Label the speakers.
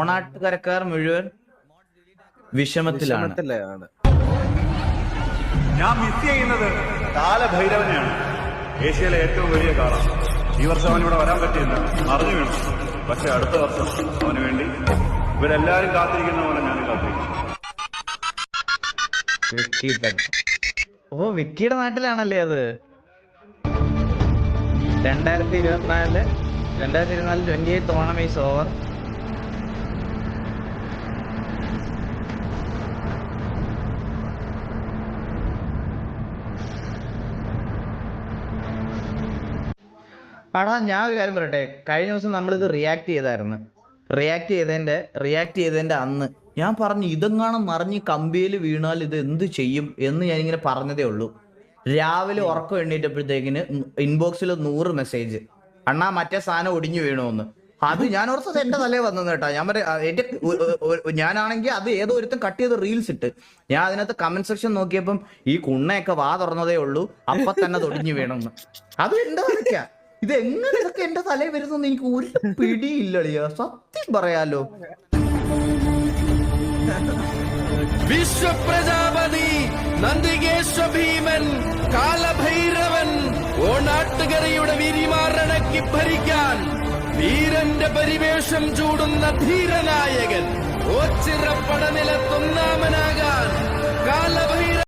Speaker 1: ഓണാട്ടുകരക്കാർ മുഴുവൻ വിഷമത്തിലാണ്.
Speaker 2: ഞാൻ മിസ് ചെയ്യുന്നത് കാലഭൈരവനെയാണ്. ഏഷ്യയിലെ ഏറ്റവും വലിയ കാളാണ്. ഈ വർഷം അവൻ ഇവിടെ വരാൻ പറ്റിയില്ല, മറിഞ്ഞു വീണു. പക്ഷെ അടുത്ത വർഷം അവന് വേണ്ടി ഇവരെല്ലാരും കാത്തിരിക്കുന്ന പോലെ ഞാൻ കാത്തിരിക്കുന്നു.
Speaker 1: വിക്കിയുടെ നാട്ടിലാണല്ലേ അത്. 2024 28th ഓണം ഈസ് ഓവർ. ഞാൻ ഒരു കാര്യം പറയട്ടെ, കഴിഞ്ഞ ദിവസം നമ്മളിത് റിയാക്ട് ചെയ്തതിന്റെ അന്ന് ഞാൻ പറഞ്ഞു ഇതെങ്ങാനും മറിഞ്ഞ് കമ്പിയിൽ വീണാൽ ഇത് എന്ത് ചെയ്യും എന്ന് ഞാനിങ്ങനെ പറഞ്ഞതേ ഉള്ളൂ. രാവിലെ ഉറക്കം എണ്ണീറ്റപ്പോഴത്തേക്കിന് ഇൻബോക്സിൽ 100 മെസ്സേജ്, അണ്ണാ മറ്റേ സാധനം ഒടിഞ്ഞു വീണോന്ന്. അത് ഞാൻ ഓർത്തത് എന്റെ തലേ വന്നു കേട്ടോ. ഞാനാണെങ്കിൽ അത് ഏതോ ഒരുത്തം കട്ട് ചെയ്ത് റീൽസ് ഇട്ട്, ഞാൻ അതിനകത്ത് കമന്റ് സെക്ഷൻ നോക്കിയപ്പം ഈ കുണ്ണയൊക്കെ വാ തുറന്നതേ ഉള്ളൂ, അപ്പൊ തന്നെ തൊടിഞ്ഞു വീണമെന്ന്. അത് എന്റെ തലയ്ക്കാ. ഇത് എങ്ങനെ ഇതൊക്കെ എന്റെ തലയിൽ വരുന്നെന്ന് എനിക്ക് ഒരു പിടിയില്ലളിയ, സത്യം പറയാലോ.
Speaker 3: വിശ്വപ്രജാപതി നന്ദികേശ ഭീമൻ കാലഭൈരവൻ ഓണാട്ടുകരയുടെ വിരിമാറണക്കി ഭരിക്കാൻ വീരന്റെ പരിവേഷം ചൂടുന്ന ധീരനായകൻ ഓച്ചിറപ്പട നിലത്തൊന്നാമനാകാൻ കാലഭൈരവൻ